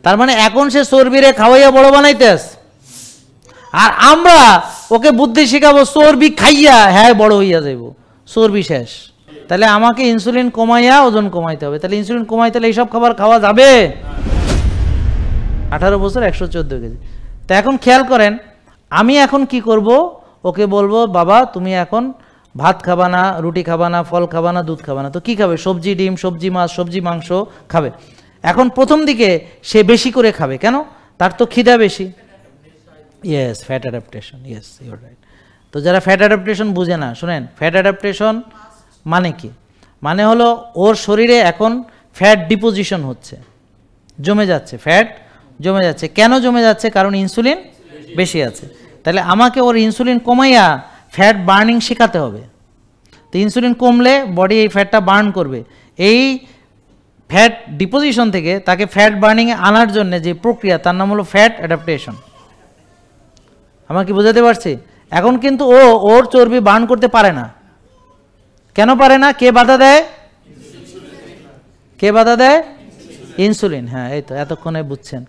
তার মানে এখন সে চর্বিরে খাওয়াইয়া বড় বানাইতেস, আর আমরা ওকে বুদ্ধি শিখাবো চর্বি খাইয়া হ্যাঁ বড় হইয়া যাইব, চর্বি শেষ। তাহলে আমাকে ইনসুলিন কমাইয়া ওজন কমাইতে হবে। তাহলে ইনসুলিন কমাইতে হলে এইসব খাবার খাওয়া যাবে? 18 বছর 114 কেজি। তা এখন খেয়াল করেন, আমি এখন কি করব, ওকে বলবো বাবা তুমি এখন ভাত খাবা না, রুটি খাবা না, ফল খাবা না, দুধ খাবা না, তো কি খাবে? সবজি, ডিম, সবজি, মাছ, সবজি, মাংস খাবে। এখন প্রথম দিকে সে বেশি করে খাবে, কেন? তার তো খিদা বেশি। Yes, fat adaptation, yes your right. তো যারা ফ্যাট অ্যাডাপ্টেশন বুঝে না, শুনেন, ফ্যাট অ্যাডাপ্টেশন মানে কি? মানে হলো ওর শরীরে এখন ফ্যাট ডিপোজিশন হচ্ছে, জমে যাচ্ছে, ফ্যাট জমে যাচ্ছে। কেন জমে যাচ্ছে? কারণ ইনসুলিন বেশি আছে। তাহলে আমাকে ওর ইনসুলিন কমাইয়া ফ্যাট বার্নিং শেখাতে হবে। তো ইনসুলিন কমলে বডি এই ফ্যাটটা বার্ন করবে। এই ফ্যাট ডিপোজিশন থেকে তাকে ফ্যাট বার্নিংয়ে আনার জন্য যে প্রক্রিয়া, তার নাম হলো ফ্যাট অ্যাডাপ্টেশন। আমার কি বোঝাতে পারছি? এখন কিন্তু ও ওর চর্বি বার্ন করতে পারে না। কেন পারে না? কে বাধা দেয়? কে বাধা দেয়? ইনসুলিন। হ্যাঁ, এই তো এতক্ষণে বুঝছেন।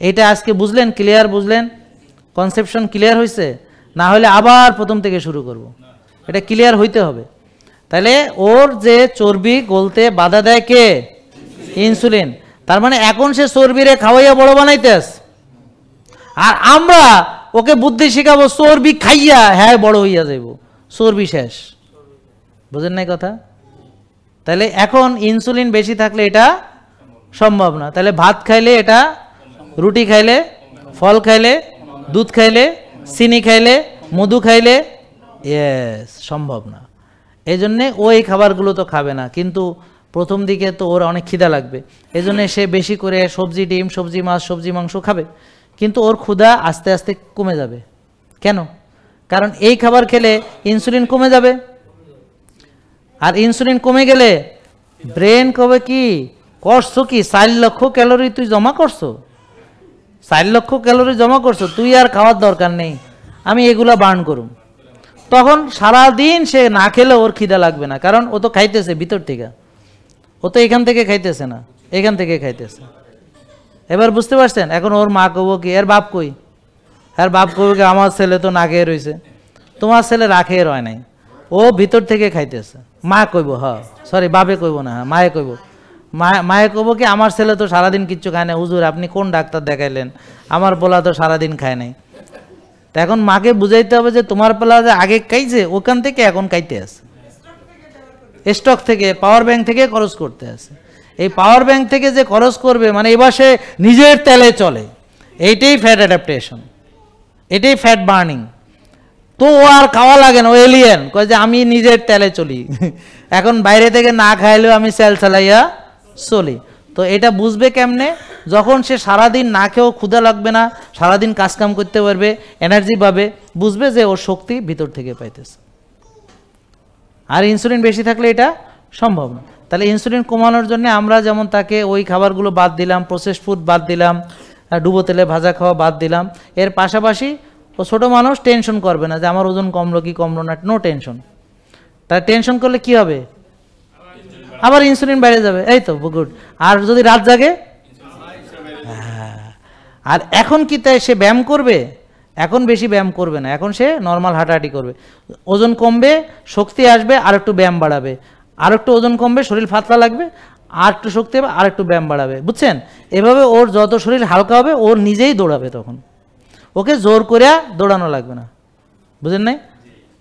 এইটা আজকে বুঝলেন, ক্লিয়ার বুঝলেন, কনসেপশন ক্লিয়ার হয়েছে? না হলে আবার প্রথম থেকে শুরু করব। এটা ক্লিয়ার হইতে হবে। তাহলে ওর যে চর্বি গলতে বাধা দেয় কে? ইনসুলিন। তার মানে এখন সে চর্বিরে খাওয়াইয়া বড় বানাইতেস, আর আমরা ওকে বুদ্ধি শিখাবো চর্বি খাইয়া হ্যাঁ বড় হইয়া যাইব, চর্বি শেষ। বুঝেন নাই কথা? তাহলে এখন ইনসুলিন বেশি থাকলে এটা সম্ভব না। তাহলে ভাত খাইলে এটা, রুটি খাইলে, ফল খাইলে, দুধ খাইলে, চিনি খাইলে, মধু খাইলে ইয়েস সম্ভব না। এই জন্যে ওই খাবারগুলো তো খাবে না, কিন্তু প্রথম দিকে তো ওর অনেক খিদা লাগবে, এই জন্যে সে বেশি করে সবজি, ডিম, সবজি, মাছ, সবজি, মাংস খাবে। কিন্তু ওর ক্ষুধা আস্তে আস্তে কমে যাবে। কেন? কারণ এই খাবার খেলে ইনসুলিন কমে যাবে, আর ইনসুলিন কমে গেলে ব্রেন কবে কি করছো, কি 4 লক্ষ ক্যালোরি তুই জমা করছো, 4 লক্ষ ক্যালোরি জমা করছো, তুই আর খাওয়ার দরকার নেই, আমি এগুলা বার্ন করুম। তখন সারাদিন সে না খেলে ওর খিদা লাগবে না, কারণ ও তো খাইতেছে ভিতর থেকে, ও তো এখান থেকে খাইতেছে না, এখান থেকে খাইতেছে। এবার বুঝতে পারছেন? এখন ওর মা কব কি, এর বাপ কই? এর বাপ কব কি, আমার ছেলে তো না খেয়ে রয়েছে। তোমার ছেলে রাখে রয় নাই, ও ভিতর থেকে খাইতেছে। মা কইব, হ্যাঁ সরি বাপে কইব না, হ্যাঁ মায়ে কইব। মায়ে কব কি, আমার ছেলে তো সারাদিন কিচ্ছু খায় না, হুজুর আপনি কোন ডাক্তার দেখাইলেন, আমার পোলা তো সারাদিন খায় নাই। তা এখন মাকে বুঝাইতে হবে যে তোমার পোলা যে আগে খাইছে ওখান থেকে এখন খাইতে আছে, স্টক থেকে, পাওয়ার ব্যাংক থেকে খরচ করতে আছে। এই পাওয়ার ব্যাংক থেকে যে খরচ করবে, মানে এবার সে নিজের তেলে চলে, এইটাই ফ্যাট অ্যাডাপ্টেশন, এটাই ফ্যাট বার্নিং। তো ও আর খাওয়া লাগে না, ও এলিয়েন, কয় যে আমি নিজের তেলে চলি, এখন বাইরে থেকে না খাইলেও আমি সেল চালাইয়া চলি। তো এটা বুঝবে কেমনে? যখন সে সারাদিন না খেয়েও ক্ষুধা লাগবে না, সারাদিন কাজকাম করতে পারবে, এনার্জি পাবে, বুঝবে যে ওর শক্তি ভিতর থেকে পাইতেছে। আর ইনসুলিন বেশি থাকলে এটা সম্ভব না। তাহলে ইনসুলিন কমানোর জন্য আমরা যেমন তাকে ওই খাবারগুলো বাদ দিলাম, প্রসেসড ফুড বাদ দিলাম, ডুবো তেলে ভাজা খাওয়া বাদ দিলাম, এর পাশাপাশি ও ছোটো মানুষ টেনশন করবে না যে আমার ওজন কমলো কি কমলো না, নো টেনশন। তার টেনশন করলে কি হবে? আবার ইনসুলিন বেড়ে যাবে। এই তো গুড। আর যদি রাত জাগে, আর এখন কি তাই সে ব্যায়াম করবে? এখন বেশি ব্যায়াম করবে না, এখন সে নর্মাল হাঁটাহাঁটি করবে। ওজন কমবে, শক্তি আসবে, আর একটু ব্যায়াম বাড়াবে, আর একটু ওজন কমবে, শরীর পাতলা লাগবে, আর একটু শক্তি হবে, আর একটু ব্যায়াম বাড়াবে। বুঝছেন? এভাবে ওর যত শরীর হালকা হবে ওর নিজেই দৌড়াবে, তখন ওকে জোর করে দৌড়ানো লাগবে না। বুঝেন নাই?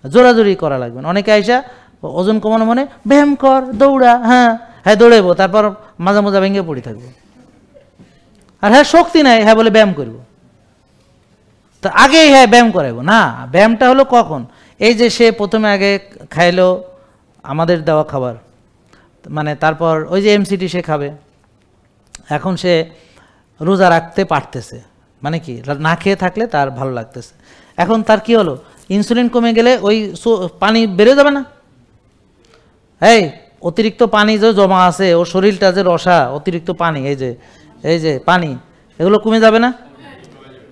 জোরাজোরি করা লাগবে না। অনেকে আইসা ওজন কমানো মানে ব্যায়াম কর, দৌড়া, হ্যাঁ হ্যাঁ দৌড়াইবো, তারপর মাজা মাজা ভেঙে পড়ে থাকবো। আর হ্যাঁ শক্তি নাই, হ্যাঁ বলে ব্যায়াম করবো, তো আগেই হ্যাঁ ব্যায়াম করাইবো না। ব্যায়ামটা হলো কখন? এই যে সে প্রথমে আগে খাইলো আমাদের দেওয়া খাবার, মানে তারপর ওই যে এমসিটি সে খাবে, এখন সে রোজা রাখতে পারতেছে, মানে কি না খেয়ে থাকলে তার ভালো লাগতেছে। এখন তার কি হলো? ইনসুলিন কমে গেলে ওই পানি বেড়ে যাবে না? এই অতিরিক্ত পানি যে জমা আছে, ওর শরীরটা যে রসা, অতিরিক্ত পানি, এই যে পানি, এগুলো কমে যাবে না?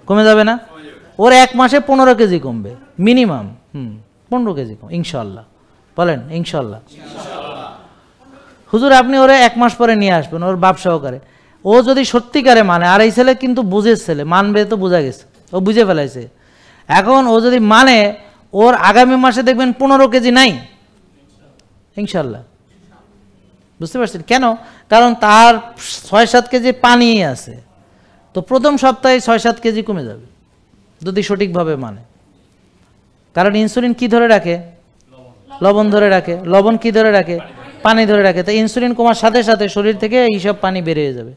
কমে যাবে না? ওর 1 মাসে 15 কেজি কমবে মিনিমাম। 15 কেজি কম ইনশাল্লাহ। বলেন ইনশাল্লাহ। হুজুর আপনি ওরে 1 মাস পরে নিয়ে আসবেন ওর বাপ সহকারে, ও যদি সত্যিকারে মানে, আর এই ছেলে কিন্তু বুঝের ছেলে, মানবে তো বোঝা গেছে, ও বুঝে ফেলাইছে। এখন ও যদি মানে, ওর আগামী মাসে দেখবেন 15 কেজি নাই ইনশাল্লাহ। বুঝতে পারছেন কেন? কারণ তার 6-7 কেজি পানি আছে, তো প্রথম সপ্তাহে 6-7 কেজি কমে যাবে যদি সঠিকভাবে মানে। কারণ ইনসুলিন কি ধরে রাখে? লবণ ধরে রাখে। লবণ কি ধরে রাখে? পানি ধরে রাখে। তো ইনসুলিন কমার সাথে সাথে শরীর থেকে এইসব পানি বেরিয়ে যাবে।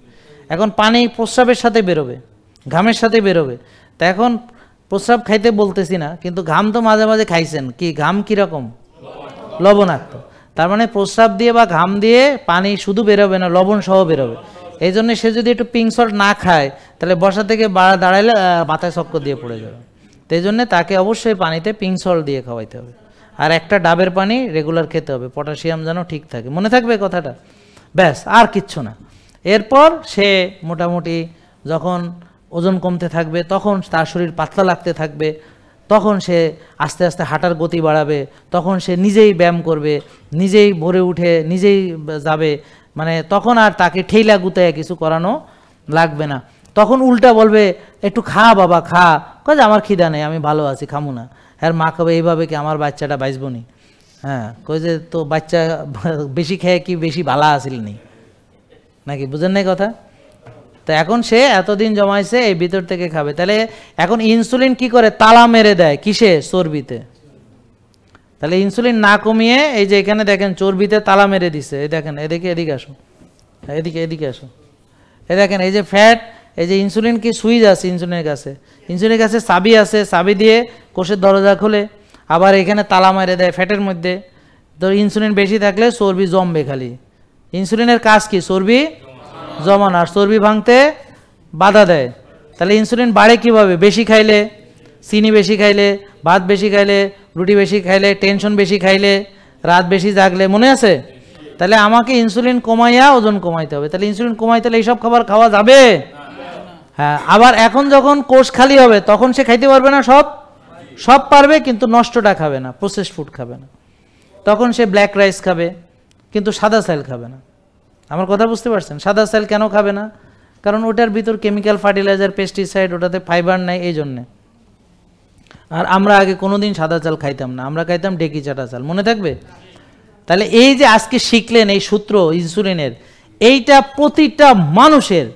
এখন পানি প্রস্রাবের সাথে বেরোবে, ঘামের সাথে বেরোবে। তা এখন প্রস্রাব খাইতে বলতেছি না, কিন্তু ঘাম তো মাঝে মাঝে খাইছেন, কি ঘাম কীরকম? লবণাক্ত। তার মানে প্রস্রাব দিয়ে বা ঘাম দিয়ে পানি শুধু বেরোবে না, লবণ সহ বেরোবে। এই জন্য সে যদি একটু পিঙ্ক সল্ট না খায়, তাহলে বসা থেকে দাঁড়াইলে মাথায় চক্কর দিয়ে পড়ে যাবে। তো এই জন্যে তাকে অবশ্যই পানিতে পিঙ্ক সল্ট দিয়ে খাওয়াইতে হবে। আর একটা ডাবের পানি রেগুলার খেতে হবে, পটাশিয়াম যেন ঠিক থাকে। মনে থাকবে কথাটা? ব্যাস, আর কিচ্ছু না। এরপর সে মোটামুটি যখন ওজন কমতে থাকবে, তখন তার শরীর পাতলা লাগতে থাকবে, তখন সে আস্তে আস্তে হাঁটার গতি বাড়াবে, তখন সে নিজেই ব্যায়াম করবে, নিজেই ভোরে উঠে নিজেই যাবে। মানে তখন আর তাকে ঠেলা গুতায় কিছু করানো লাগবে না। তখন উল্টা বলবে, একটু খা বাবা খা, কয়ে আমার খিদা নেই, আমি ভালো আছি, খামু না। আর মা কবে এইভাবে কি আমার বাচ্চাটা বাঁচবো নি? হ্যাঁ, কই যে তো বাচ্চা বেশি খেয়ে কি বেশি ভালা আসিল নি নাকি? বুঝেন নাই কথা? তো এখন সে এতদিন জমাইছে, এই ভিতর থেকে খাবে। তাহলে এখন ইনসুলিন কি করে? তালা মেরে দেয় কিসে? চর্বিতে। তাহলে ইনসুলিন না কমিয়ে এই যে এখানে দেখেন চর্বিতে তালা মেরে দিছে। এই দেখেন, এদিকে এদিকে আসো, এদিকে আসো। এই দেখেন, এই যে ফ্যাট, এই যে ইনসুলিন কি সুইচ আছে ইনসুলিনের কাছে, ইনসুলিনের কাছে চাবি আছে, চাবি দিয়ে কোষের দরজা খুলে আবার এখানে তালা মেরে দেয় ফ্যাটের মধ্যে। তো ইনসুলিন বেশি থাকলে চর্বি জমবে খালি। ইনসুলিনের কাজ কি? চর্বি জমানো আর চর্বি ভাঙতে বাধা দেয়। তাহলে ইনসুলিন বাড়ে কিভাবে? বেশি খাইলে, চিনি বেশি খাইলে, ভাত বেশি খাইলে, রুটি বেশি খাইলে, টেনশন বেশি খাইলে, রাত বেশি জাগলে। মনে আছে? তাহলে আমাকে ইনসুলিন কমাইয়া ওজন কমাইতে হবে। তাহলে ইনসুলিন কমাইতে হলে এইসব খাবার খাওয়া যাবে? হ্যাঁ। আবার এখন যখন কোষ খালি হবে, তখন সে খাইতে পারবে না, সব পারবে, কিন্তু নষ্টটা খাবে না, প্রসেসড ফুড খাবে না। তখন সে ব্ল্যাক রাইস খাবে, কিন্তু সাদা চাল খাবে না। আমার কথা বুঝতে পারছেন? সাদা চাল কেন খাবে না? কারণ ওটার ভিতর কেমিক্যাল ফার্টিলাইজার, পেস্টিসাইড, ওটাতে ফাইবার নাই, এই জন্যে। আর আমরা আগে কোনোদিন সাদা চাল খাইতাম না, আমরা খাইতাম ডেকি চাটা চাল। মনে থাকবে? তাহলে এই যে আজকে শিখলেন এই সূত্র ইনসুলিনের, এইটা প্রতিটা মানুষের,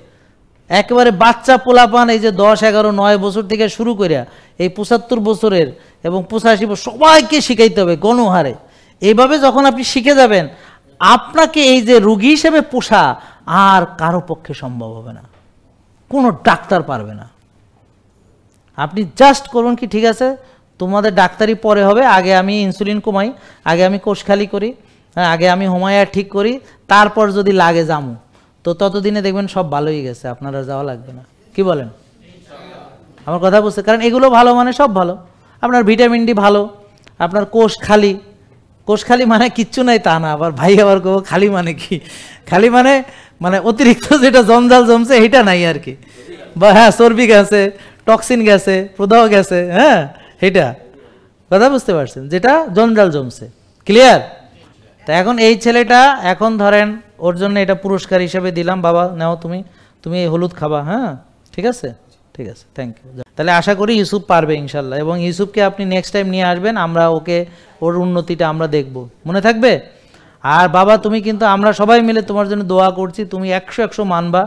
একেবারে বাচ্চা পোলাপান, এই যে 10, 11, 9 বছর থেকে শুরু করে এই 75 বছরের এবং 85 বছর সবাইকে শিখাইতে হবে গণহারে। এইভাবে যখন আপনি শিখে যাবেন, আপনাকে এই যে রোগী হিসেবে পোষা আর কারো পক্ষে সম্ভব হবে না, কোনো ডাক্তার পারবে না। আপনি জাস্ট করুন কি, ঠিক আছে তোমাদের ডাক্তারি পরে হবে, আগে আমি ইনসুলিন কমাই, আগে আমি কোষ খালি করি, আগে আমি হোমায়া ঠিক করি, তারপর যদি লাগে যামু। তো ততদিনে দেখবেন সব ভালোই গেছে, আপনারা যাওয়া লাগবে না। কি বলেন? আমার কথা বুঝতে? কারণ এগুলো ভালো মানে সব ভালো। আপনার ভিটামিন ডি ভালো, আপনার কোষ খালি। কোষ খালি মানে কিচ্ছু নাই তা না, আবার ভাই আবার কব খালি মানে কি? খালি মানে মানে অতিরিক্ত যেটা জঞ্জাল জমছে এটা নাই আর কি। বা হ্যাঁ, চর্বি গেছে, টক্সিন গেছে, প্রদাহ গেছে, হ্যাঁ, এটা কথা বুঝতে পারছেন, যেটা জঞ্জাল জমছে। ক্লিয়ার? তা এখন এই ছেলেটা, এখন ধরেন ওর জন্য এটা পুরস্কার হিসেবে দিলাম, বাবা নাও তুমি এই হলুদ খাবা। হ্যাঁ, ঠিক আছে, ঠিক আছে, থ্যাংক ইউ। তাহলে আশা করি ইউসুফ পারবে ইনশাল্লাহ, এবং ইউসুফকে আপনি নেক্সট টাইম নিয়ে আসবেন, আমরা ওর উন্নতিটা আমরা দেখব। মনে থাকবে? আর বাবা তুমি কিন্তু, আমরা সবাই মিলে তোমার জন্য দোয়া করছি, তুমি 100 মানবা,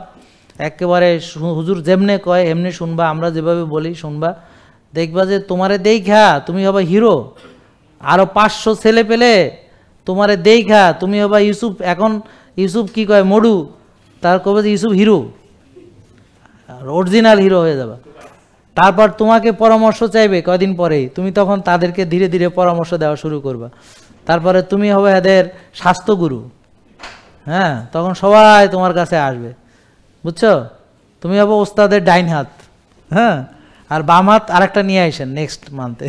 একেবারে হুজুর যেমনে কয় এমনি শুনবা, আমরা যেভাবে বলি শুনবা, দেখবা যে তোমারে দেখা তুমি হবা হিরো। আরও 500 ছেলে পেলে তোমারে দেখা তুমি হবা ইউসুফ। এখন ইউসুফ কি কয়? মডু, তার কবে যে ইউসুফ হিরো, অরিজিনাল হিরো হয়ে যাবা। তারপর তোমাকে পরামর্শ চাইবে কয়দিন পরেই, তুমি তখন তাদেরকে ধীরে ধীরে পরামর্শ দেওয়া শুরু করবা। তারপরে তুমি হবে এদের স্বাস্থ্যগুরু। হ্যাঁ, তখন সবাই তোমার কাছে আসবে, বুঝছো? তুমি হবে ওস্তাদের ডাইন হাত, হ্যাঁ, আর বাম হাত আরেকটা নিয়ে আসেন নেক্সট মান্থে।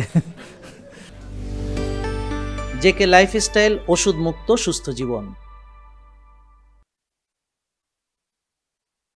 জেকে লাইফস্টাইল, ওষুধ মুক্ত সুস্থ জীবন।